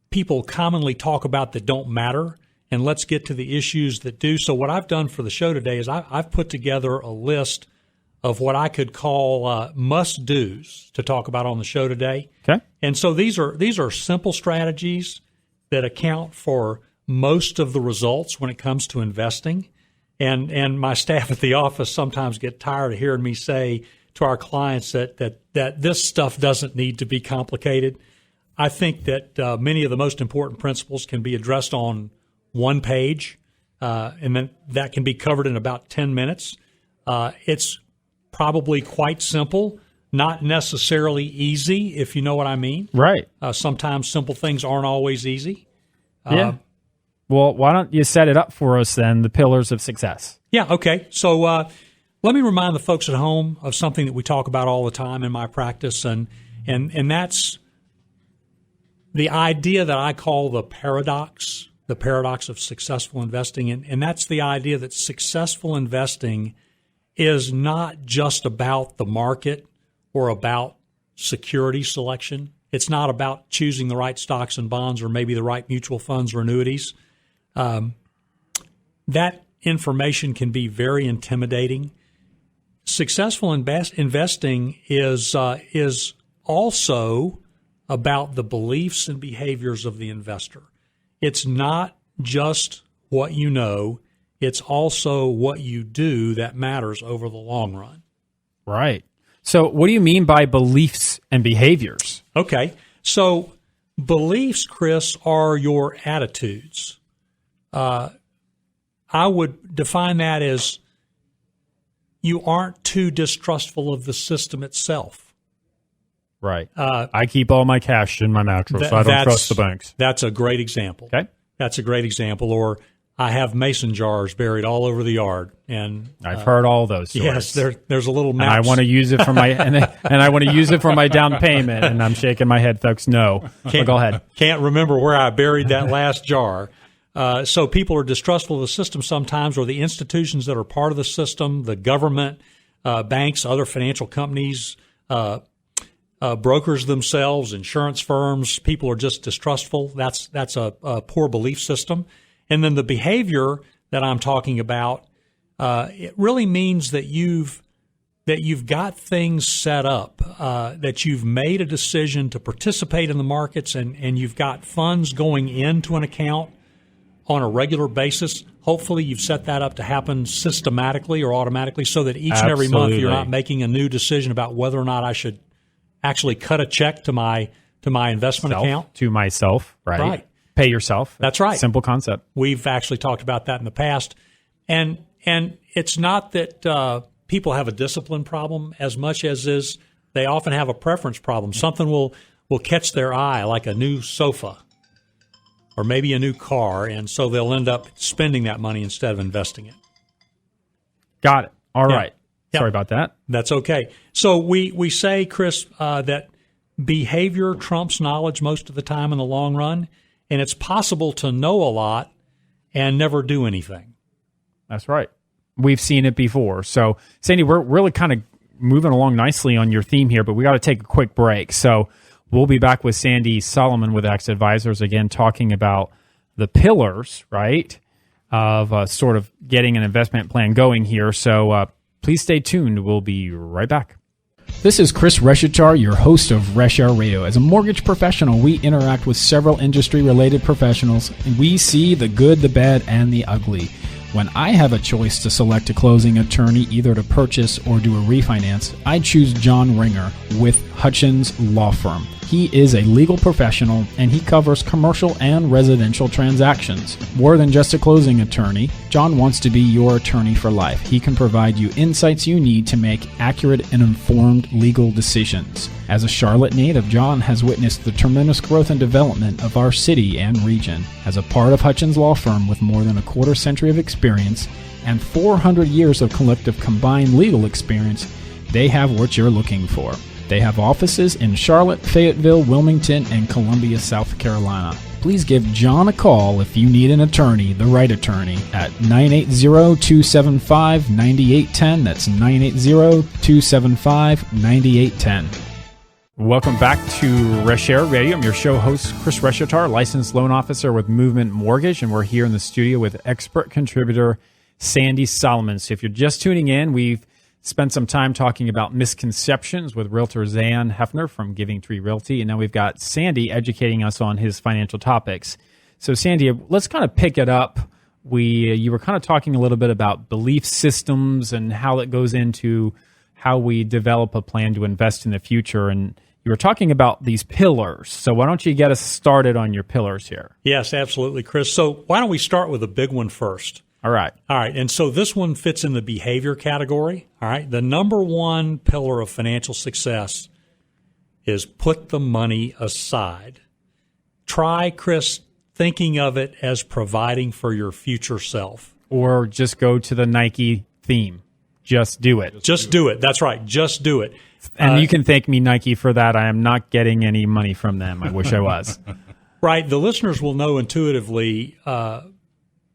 S3: people commonly talk about that don't matter, and let's get to the issues that do. So what I've done for the show today is I've put together a list of what I could call must-dos to talk about on the show today.
S2: Okay.
S3: And so these are simple strategies that account for most of the results when it comes to investing. And my staff at the office sometimes get tired of hearing me say to our clients that this stuff doesn't need to be complicated. I think that many of the most important principles can be addressed on one page, and then that can be covered in about 10 minutes. It's probably quite simple, not necessarily easy, if you know what I mean.
S2: Right.
S3: Sometimes simple things aren't always easy.
S2: Yeah. Well, why don't you set it up for us then, the pillars of success?
S3: Yeah, okay. So let me remind the folks at home of something that we talk about all the time in my practice, and that's the idea that I call the paradox of successful investing. And that's the idea that successful investing is not just about the market or about security selection. It's not about choosing the right stocks and bonds or maybe the right mutual funds or annuities. That information can be very intimidating. Successful investing is also about the beliefs and behaviors of the investor. It's not just what you know. It's also what you do that matters over the long run.
S2: Right. So what do you mean by beliefs and behaviors?
S3: Okay. So beliefs, Chris, are your attitudes. I would define that as you aren't too distrustful of the system itself.
S2: Right. I keep all my cash in my mattress. I don't trust the banks.
S3: That's a great example.
S2: Okay.
S3: That's a great example. Or I have mason jars buried all over the yard, and
S2: I've heard all those stories.
S3: Yes, there's a little map.
S2: And I want to use it for my and I want to use it for my down payment, and I'm shaking my head, folks. No, but go ahead.
S3: Can't remember where I buried that last jar. So people are distrustful of the system sometimes, or the institutions that are part of the system, the government, banks, other financial companies, brokers themselves, insurance firms. People are just distrustful. That's a poor belief system. And then the behavior that I'm talking about, it really means that you've got things set up, that you've made a decision to participate in the markets, and you've got funds going into an account on a regular basis. Hopefully you've set that up to happen systematically or automatically, so that each and every month you're not making a new decision about whether or not I should actually cut a check to my investment account.
S2: To myself, right? Pay yourself.
S3: That's right.
S2: Simple concept.
S3: We've actually talked about that in the past. And it's not that people have a discipline problem as much as is they often have a preference problem. Something will catch their eye, like a new sofa or maybe a new car, and so they'll end up spending that money instead of investing it.
S2: Got it. All right.
S3: Yeah.
S2: Sorry about that.
S3: That's okay. So we say, Chris, that behavior trumps knowledge most of the time in the long run, and it's possible to know a lot and never do anything.
S2: That's right. We've seen it before. So, Sandy, we're really kind of moving along nicely on your theme here, but we got to take a quick break. So we'll be back with Sandy Solomon with X Advisors again, talking about the pillars, right, of sort of getting an investment plan going here. So please stay tuned. We'll be right back. This is Chris Reshatar, your host of Reshair Radio. As a mortgage professional, we interact with several industry-related professionals, and we see the good, the bad, and the ugly. When I have a choice to select a closing attorney either to purchase or do a refinance, I choose John Ringer with Hutchins Law Firm. He is a legal professional, and he covers commercial and residential transactions. More than just a closing attorney, John wants to be your attorney for life. He can provide you insights you need to make accurate and informed legal decisions. As a Charlotte native, John has witnessed the tremendous growth and development of our city and region. As a part of Hutchins Law Firm with more than a quarter century of experience and 400 years of collective combined legal experience, they have what you're looking for. They have offices in Charlotte, Fayetteville, Wilmington, and Columbia, South Carolina. Please give John a call if you need an attorney, the right attorney, at 980-275-9810. That's 980-275-9810. Welcome back to Reshair Radio. I'm your show host, Chris Reshatar, licensed loan officer with Movement Mortgage, and we're here in the studio with expert contributor Sandy Solomon. So if you're just tuning in, we've spent some time talking about misconceptions with realtor Zan Hefner from Giving Tree Realty, and now we've got Sandy educating us on his financial topics. So Sandy, let's kind of pick it up. You were kind of talking a little bit about belief systems and how it goes into how we develop a plan to invest in the future, and you were talking about these pillars. So why don't you get us started on your pillars here?
S3: Yes, absolutely, Chris. So why don't we start with a big one first?
S2: All right.
S3: And so this one fits in the behavior category. All right. The number one pillar of financial success is put the money aside. Try, Chris, thinking of it as providing for your future self.
S2: Or just go to the Nike theme. Just do it.
S3: Just do it. That's right. Just do it.
S2: And you can thank me, Nike, for that. I am not getting any money from them. I wish I was.
S3: Right. The listeners will know intuitively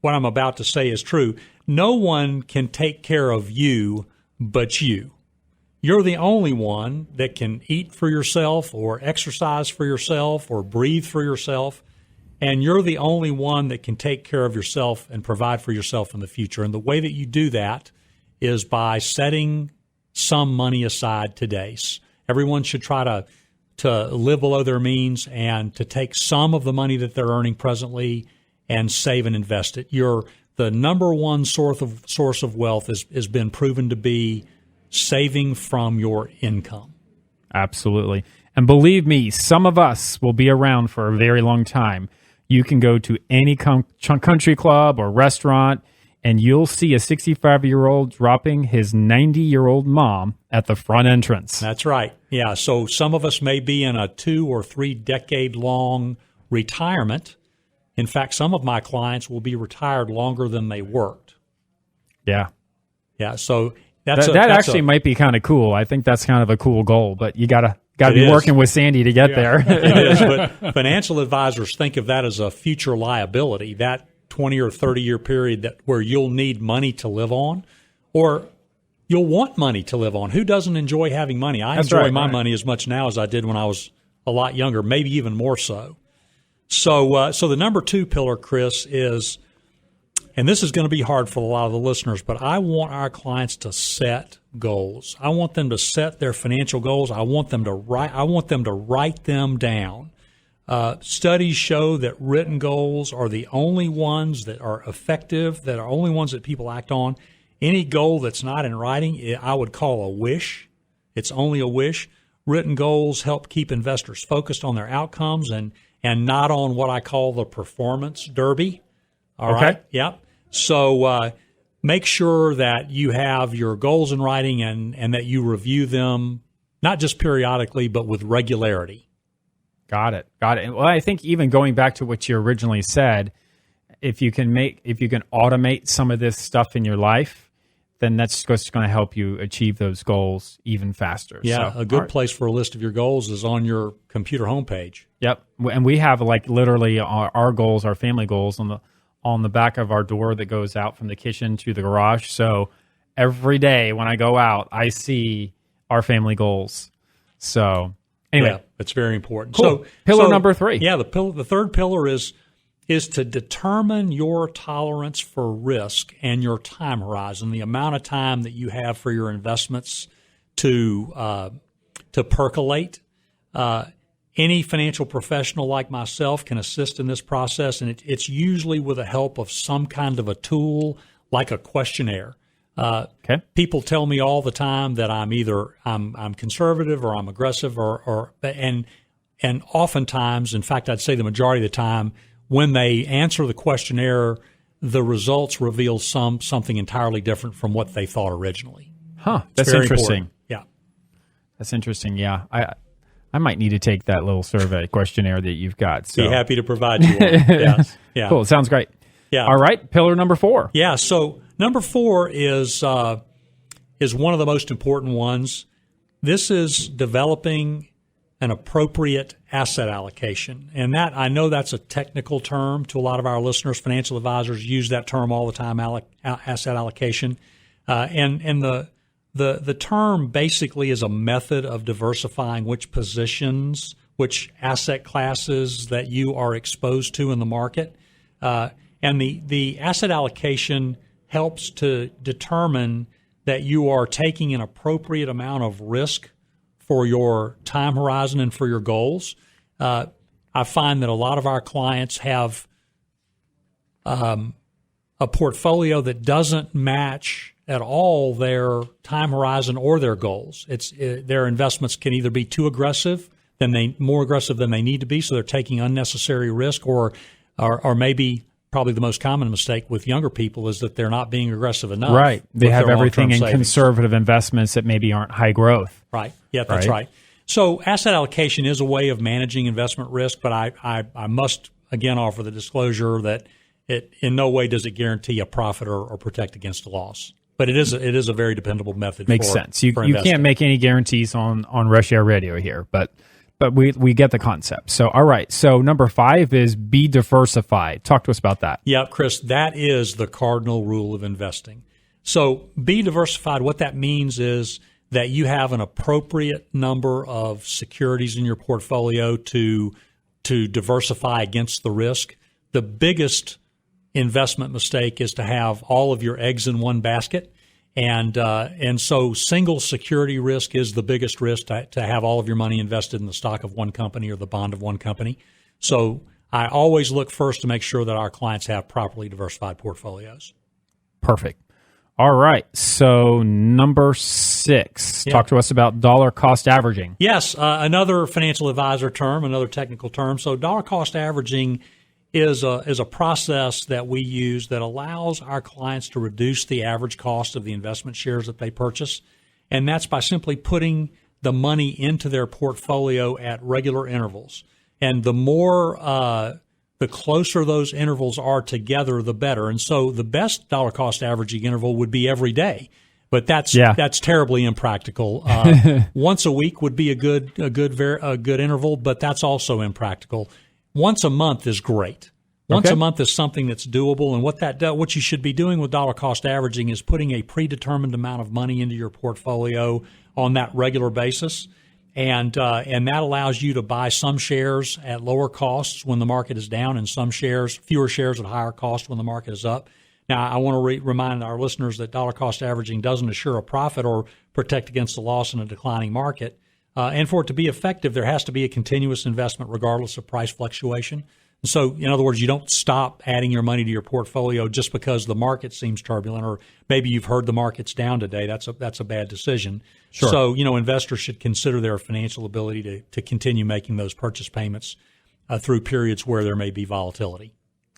S3: what I'm about to say is true. No one can take care of you but you. You're the only one that can eat for yourself or exercise for yourself or breathe for yourself. And you're the only one that can take care of yourself and provide for yourself in the future. And the way that you do that is by setting some money aside today. Everyone should try to live below their means and to take some of the money that they're earning presently and save and invest it. The number one source of wealth has been proven to be saving from your income.
S2: Absolutely. And believe me, some of us will be around for a very long time. You can go to any country club or restaurant, and you'll see a 65-year-old dropping his 90-year-old mom at the front entrance.
S3: That's right. Yeah, so some of us may be in a 2 or 3 decade-long retirement. In fact, some of my clients will be retired longer than they worked.
S2: Yeah.
S3: Yeah, so
S2: that actually might be kind of cool. I think that's kind of a cool goal, but you got to be working with Sandy to get there.
S3: It is, but financial advisors think of that as a future liability. That 20 or 30 year period where you'll need money to live on, or you'll want money to live on. Who doesn't enjoy having money? I enjoy my money as much now as I did when I was a lot younger, maybe even more so. So the number 2 pillar, Chris, is, and this is going to be hard for a lot of the listeners, but I want our clients to set goals. I want them to set their financial goals. I want them to write them down. Studies show that written goals are the only ones that are effective, that are only ones that people act on. Any goal that's not in writing, I would call a wish. It's only a wish. Written goals help keep investors focused on their outcomes and not on what I call the performance derby. All right? Yep. So make sure that you have your goals in writing and that you review them, not just periodically, but with regularity.
S2: Got it. Well, I think even going back to what you originally said, if you can automate some of this stuff in your life, then that's just going to help you achieve those goals even faster.
S3: Yeah, so, a good place for a list of your goals is on your computer homepage.
S2: Yep, and we have like literally our goals, our family goals on the back of our door that goes out from the kitchen to the garage. So every day when I go out, I see our family goals. So anyway,
S3: yeah, it's very important.
S2: Cool. Pillar number 3.
S3: Yeah, the third pillar is to determine your tolerance for risk and your time horizon, the amount of time that you have for your investments to percolate. Any financial professional like myself can assist in this process, and it's usually with the help of some kind of a tool like a questionnaire. People tell me all the time that I'm conservative or I'm aggressive and oftentimes, in fact, I'd say the majority of the time, when they answer the questionnaire, the results reveal something entirely different from what they thought originally.
S2: Huh. That's interesting.
S3: Important. Yeah.
S2: That's interesting. Yeah. I might need to take that little survey questionnaire that you've got. So.
S3: Be happy to provide you one. Yeah.
S2: Cool. Sounds great.
S3: Yeah.
S2: All right. Pillar number 4.
S3: Yeah. So number 4 is one of the most important ones. This is developing an appropriate asset allocation. And that, I know that's a technical term to a lot of our listeners. Financial advisors use that term all the time, asset allocation. And the term basically is a method of diversifying which positions, which asset classes that you are exposed to in the market. And the asset allocation helps to determine that you are taking an appropriate amount of risk for your time horizon and for your goals. I find that a lot of our clients have a portfolio that doesn't match at all their time horizon or their goals. Their investments can either be too aggressive more aggressive than they need to be, so they're taking unnecessary risk, or maybe probably the most common mistake with younger people is that they're not being aggressive enough.
S2: Right. They have everything in
S3: savings.
S2: Conservative investments that maybe aren't high growth.
S3: Right. Yeah, that's right. So asset allocation is a way of managing investment risk, but I must again offer the disclosure that it in no way does it guarantee a profit or protect against a loss. But it is a very dependable method.
S2: Makes sense. You can't make any guarantees on Reshair Radio here, but we get the concept. So, all right. So number 5 is be diversified. Talk to us about that.
S3: Yeah, Chris, that is the cardinal rule of investing. So be diversified. What that means is that you have an appropriate number of securities in your portfolio to diversify against the risk. The biggest investment mistake is to have all of your eggs in one basket. And so single security risk is the biggest risk, to have all of your money invested in the stock of one company or the bond of one company. So I always look first to make sure that our clients have properly diversified portfolios.
S2: Perfect. All right. So number 6, talk to us about dollar cost averaging.
S3: Yes, another financial advisor term, another technical term. So dollar cost averaging is a process that we use that allows our clients to reduce the average cost of the investment shares that they purchase. And that's by simply putting the money into their portfolio at regular intervals. And the closer those intervals are together, the better. And so the best dollar cost averaging interval would be every day. But that's terribly impractical. Once a week would be a good interval, but that's also impractical. Once a month is great. Once a month is something that's doable, and what you should be doing with dollar cost averaging is putting a predetermined amount of money into your portfolio on that regular basis, and that allows you to buy some shares at lower costs when the market is down, and fewer shares at higher cost when the market is up. Now, I want to remind our listeners that dollar cost averaging doesn't assure a profit or protect against the loss in a declining market, and for it to be effective, there has to be a continuous investment regardless of price fluctuation. So, in other words, you don't stop adding your money to your portfolio just because the market seems turbulent, or maybe you've heard the market's down today. That's a bad decision.
S2: Sure.
S3: So, investors should consider their financial ability to continue making those purchase payments through periods where there may be volatility.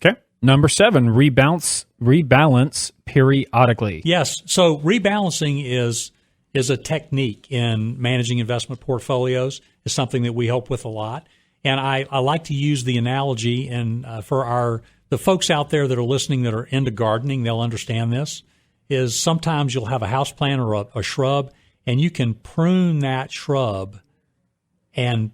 S2: Okay. Number 7, rebalance periodically.
S3: Yes. So rebalancing is a technique in managing investment portfolios. It's something that we help with a lot. And I like to use the analogy, and for the folks out there that are listening that are into gardening, they'll understand this, is sometimes you'll have a houseplant or a shrub, and you can prune that shrub and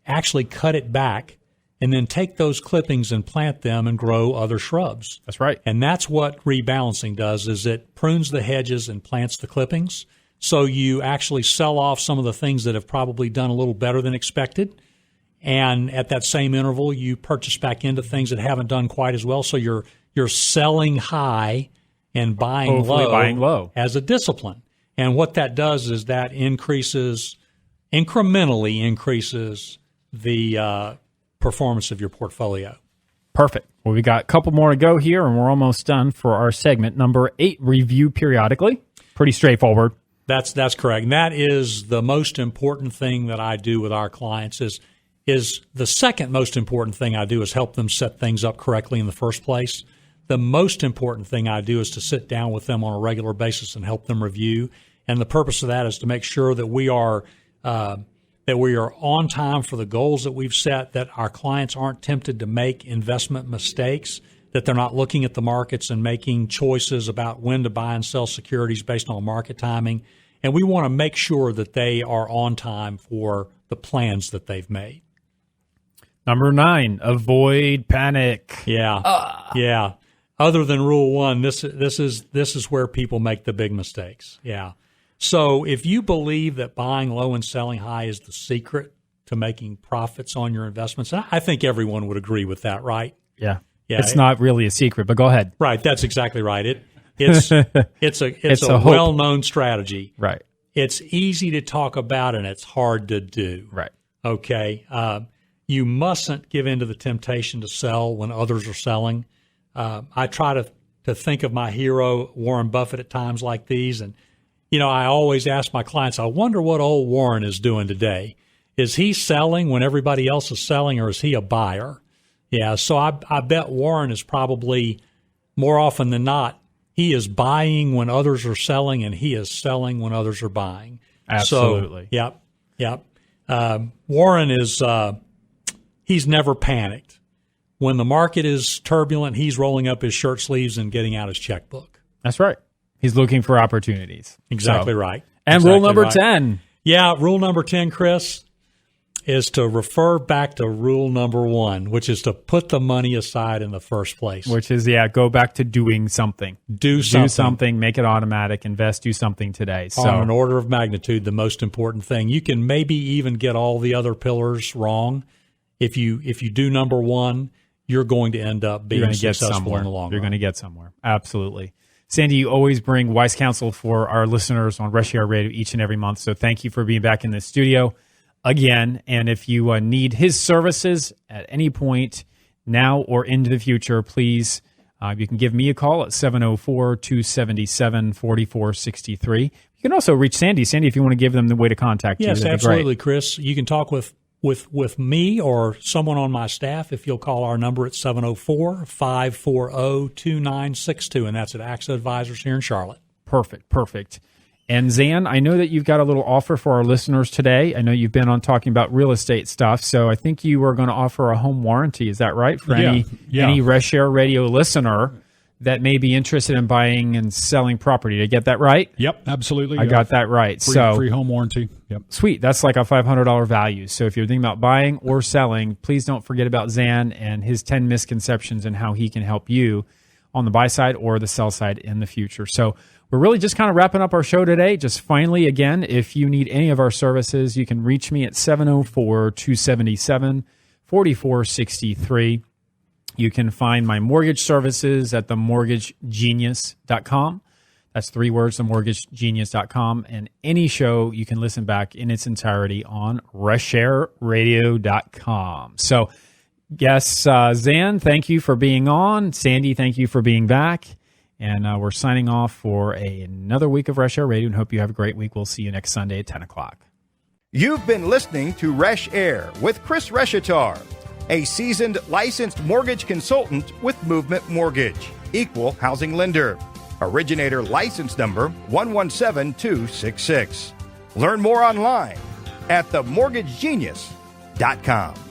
S3: actually cut it back and then take those clippings and plant them and grow other shrubs.
S2: That's right.
S3: And that's what rebalancing does, is it prunes the hedges and plants the clippings. So you actually sell off some of the things that have probably done a little better than expected. And at that same interval, you purchase back into things that haven't done quite as well. So you're selling high and buying low as a discipline. And what that does is that incrementally increases the performance of your portfolio.
S2: Perfect. Well, we got a couple more to go here, and we're almost done for our segment. Number 8, review periodically. Pretty straightforward.
S3: That's correct. And that is the most important thing that I do with our clients is the second most important thing I do is help them set things up correctly in the first place. The most important thing I do is to sit down with them on a regular basis and help them review. And the purpose of that is to make sure that we are on time for the goals that we've set, that our clients aren't tempted to make investment mistakes, that they're not looking at the markets and making choices about when to buy and sell securities based on market timing. And we want to make sure that they are on time for the plans that they've made.
S2: Number 9, avoid panic.
S3: Yeah. Yeah. Other than rule 1, this is where people make the big mistakes. Yeah. So if you believe that buying low and selling high is the secret to making profits on your investments, I think everyone would agree with that, right?
S2: Yeah. It's not really a secret, but go ahead.
S3: Right. That's exactly right. It's a well-known strategy.
S2: Right.
S3: It's easy to talk about and it's hard to do.
S2: Right.
S3: Okay. You mustn't give in to the temptation to sell when others are selling. I try to think of my hero, Warren Buffett, at times like these. And, I always ask my clients, I wonder what old Warren is doing today. Is he selling when everybody else is selling, or is he a buyer? Yeah, so I bet Warren is probably, more often than not, he is buying when others are selling, and he is selling when others are buying.
S2: Absolutely.
S3: So, yep. Warren is he's never panicked. When the market is turbulent, he's rolling up his shirt sleeves and getting out his checkbook.
S2: That's right. He's looking for opportunities.
S3: Exactly right.
S2: And
S3: exactly
S2: rule number
S3: right.
S2: 10.
S3: Yeah, rule number 10, Chris, is to refer back to rule number 1, which is to put the money aside in the first place.
S2: Which is, go back to doing something.
S3: Do something.
S2: Make it automatic. Invest, do something today. So,
S3: on an order of magnitude, the most important thing. You can maybe even get all the other pillars wrong. If you do number 1, you're going to end up being successful in the long run.
S2: You're going to get somewhere. Absolutely. Sandy, you always bring wise counsel for our listeners on Reshair Radio each and every month. So thank you for being back in the studio again. And if you need his services at any point now or into the future, please, you can give me a call at 704-277-4463. You can also reach Sandy. Sandy, if you want to give them the way to contact you.
S3: Yes, absolutely, Chris. You can talk with me or someone on my staff if you'll call our number at 704-540-2962, and that's at AXA Advisors here in Charlotte.
S2: Perfect. And Zan, I know that you've got a little offer for our listeners today. I know you've been on talking about real estate stuff, so I think you are going to offer a home warranty. Is that right? For any Reshair Radio listener that may be interested in buying and selling property. Did I get that right?
S4: Yep, absolutely.
S2: I got that right.
S4: Free home warranty. Yep.
S2: Sweet. That's like a $500 value. So if you're thinking about buying or selling, please don't forget about Zan and his 10 misconceptions and how he can help you on the buy side or the sell side in the future. So we're really just kind of wrapping up our show today. Just finally, again, if you need any of our services, you can reach me at 704-277-4463. You can find my mortgage services at themortgagegenius.com. That's 3 words, themortgagegenius.com. And any show you can listen back in its entirety on reshairradio.com. So, yes, Zan, thank you for being on. Sandy, thank you for being back. And we're signing off for another week of Reshair Radio, and hope you have a great week. We'll see you next Sunday at 10 o'clock.
S1: You've been listening to Reshair with Chris Reshatar, a seasoned licensed mortgage consultant with Movement Mortgage, equal housing lender. Originator license number 117266. Learn more online at themortgagegenius.com.